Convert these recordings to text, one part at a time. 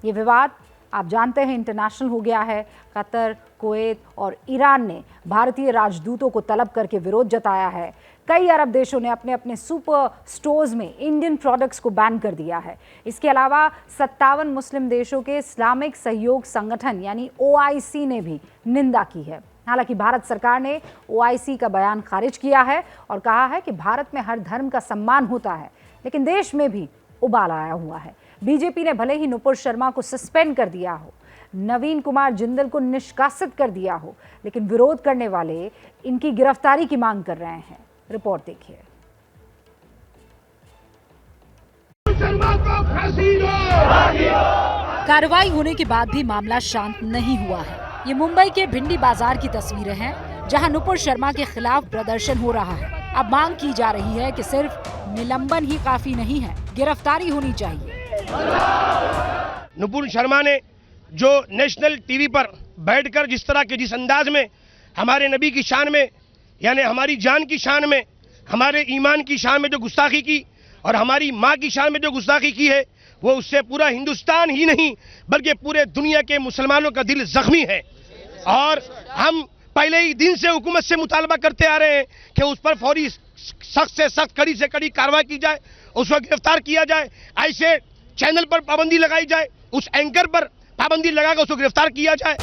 ये विवाद आप जानते हैं इंटरनेशनल हो गया है। कतर, कुवैत और ईरान ने भारतीय राजदूतों को तलब करके विरोध जताया है। कई अरब देशों ने अपने अपने सुपर स्टोर्स में इंडियन प्रोडक्ट्स को बैन कर दिया है। इसके अलावा 57 मुस्लिम देशों के इस्लामिक सहयोग संगठन यानी OIC ने भी निंदा की है। हालांकि भारत सरकार ने OIC का बयान खारिज किया है और कहा है कि भारत में हर धर्म का सम्मान होता है, लेकिन देश में भी उबाल आया हुआ है। बीजेपी ने भले ही नुपुर शर्मा को सस्पेंड कर दिया हो, नवीन कुमार जिंदल को निष्कासित कर दिया हो, लेकिन विरोध करने वाले इनकी गिरफ्तारी की मांग कर रहे हैं। रिपोर्ट देखिए। कार्रवाई होने के बाद भी मामला शांत नहीं हुआ है। ये मुंबई के भिंडी बाजार की तस्वीरें हैं, जहां नुपुर शर्मा के खिलाफ प्रदर्शन हो रहा है। अब मांग की जा रही है कि सिर्फ निलंबन ही काफी नहीं है, गिरफ्तारी होनी चाहिए। नुपुर शर्मा ने जो नेशनल टीवी पर बैठकर जिस तरह के जिस अंदाज में हमारे नबी की शान में यानी हमारी जान की शान में, हमारे ईमान की शान में जो गुस्ताखी की और हमारी माँ की शान में जो गुस्ताखी की है, वो उससे पूरा हिंदुस्तान ही नहीं बल्कि पूरे दुनिया के मुसलमानों का दिल जख्मी है। और हम पहले ही दिन से हुकूमत से मुतालबा करते आ रहे हैं कि उस पर फौरी सख्त से सख्त, कड़ी से कड़ी कार्रवाई की जाए, उसको गिरफ्तार किया जाए, ऐसे चैनल पर पाबंदी लगाई जाए, उस एंकर पर पाबंदी लगाकर उसको गिरफ्तार किया जाए।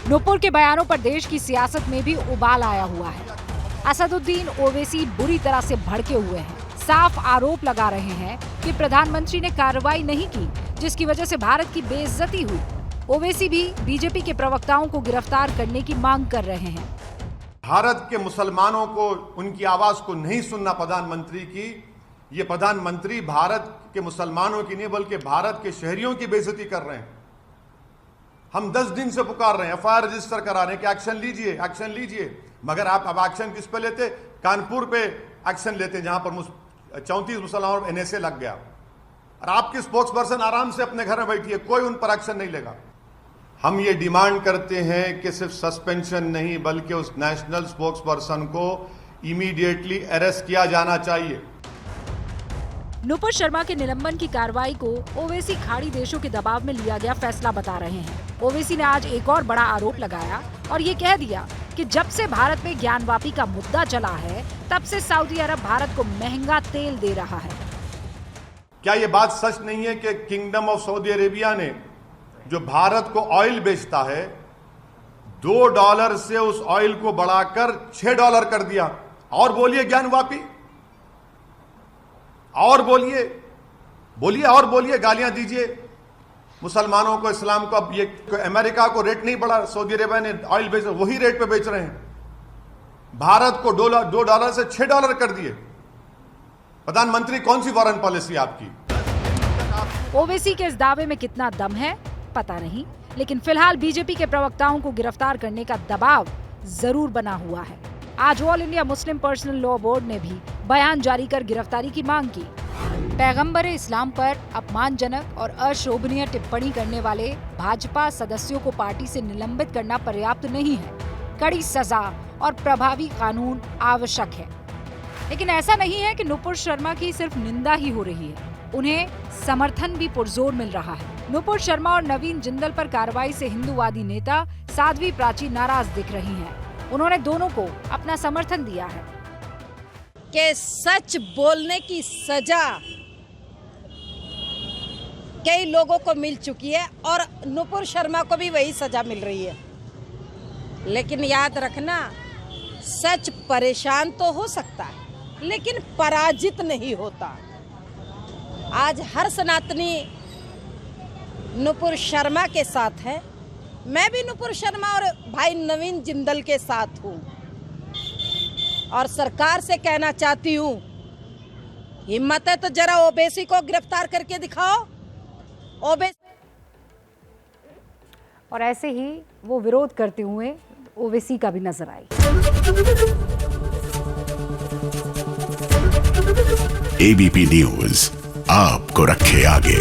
नुपुर के बयानों पर देश की सियासत में भी उबाल आया हुआ है। असदुद्दीन ओवैसी बुरी तरह से भड़के हुए हैं, साफ आरोप लगा रहे हैं कि प्रधानमंत्री ने कार्रवाई नहीं की, जिसकी वजह से भारत की बेइज्जती हुई। ओवैसी भी बीजेपी के प्रवक्ताओं को गिरफ्तार करने की मांग कर रहे हैं। भारत के मुसलमानों को उनकी आवाज को नहीं सुनना प्रधानमंत्री की, ये प्रधानमंत्री भारत के मुसलमानों की नहीं बल्कि भारत के शहरियों की बेइज्जती कर रहे हैं। हम 10 दिन से पुकार रहे हैं, FIR रजिस्टर कराने के, एक्शन लीजिए, एक्शन लीजिए, मगर आप अब एक्शन किस पे लेते? कानपुर पे एक्शन लेते जहां पर 34 मुसलमानों पर NSA लग गया, और आपके स्पोक्स पर्सन आराम से अपने घर में बैठिए, कोई उन पर एक्शन नहीं लेगा। हम ये डिमांड करते हैं कि सिर्फ सस्पेंशन नहीं बल्कि उस नेशनल स्पोक्स पर्सन को इमीडिएटली अरेस्ट किया जाना चाहिए। नुपुर शर्मा के निलंबन की कार्रवाई को ओवैसी खाड़ी देशों के दबाव में लिया गया फैसला बता रहे हैं। ओवैसी ने आज एक और बड़ा आरोप लगाया और ये कह दिया कि जब से भारत में ज्ञानवापी का मुद्दा चला है, तब से सऊदी अरब भारत को महंगा तेल दे रहा है। क्या ये बात सच नहीं है कि किंगडम ऑफ सऊदी अरेबिया ने जो भारत को ऑयल बेचता है, $2 से उस ऑयल को बढ़ाकर $6 कर दिया? और बोलिए ज्ञानवापी, और बोलिए, बोलिए और बोलिए, गालियां दीजिए मुसलमानों को, इस्लाम को। अब ये अमेरिका को रेट नहीं बढ़ा, सऊदी अरेबिया ने ऑयल बेच, वही रेट पे बेच रहे हैं। भारत को $2 से $6 कर दिए। प्रधानमंत्री कौन सी फॉरेन पॉलिसी आपकी? ओवैसी के इस दावे में कितना दम है पता नहीं, लेकिन फिलहाल बीजेपी के प्रवक्ताओं को गिरफ्तार करने का दबाव जरूर बना हुआ है। आज all India Muslim personal law board ने भी बयान जारी कर गिरफ्तारी की मांग की। पैगंबर इस्लाम पर अपमानजनक और अशोभनीय टिप्पणी करने वाले भाजपा सदस्यों को पार्टी से निलंबित करना पर्याप्त नहीं है। कड़ी सजा और प्रभावी कानून आवश्यक है। लेकिन ऐसा नहीं है कि नुपुर शर्मा की सिर्फ निंदा ही हो रही है, उन्हें समर्थन भी पुरजोर मिल रहा है। नुपुर शर्मा और नवीन जिंदल पर कार्रवाई से हिंदूवादी नेता साध्वी प्राची नाराज दिख रही हैं। उन्होंने दोनों को अपना समर्थन दिया है कि सच बोलने की सजा कई लोगों को मिल चुकी है और नुपुर शर्मा को भी वही सजा मिल रही है। लेकिन याद रखना, सच परेशान तो हो सकता है लेकिन पराजित नहीं होता। आज हर सनातनी नुपुर शर्मा के साथ है। मैं भी नुपुर शर्मा और भाई नवीन जिंदल के साथ हूँ और सरकार से कहना चाहती हूँ, हिम्मत है तो जरा ओवैसी को गिरफ्तार करके दिखाओ। और ऐसे ही वो विरोध करते हुए ओवैसी का भी नजर आई। ABP न्यूज आपको रखे आगे।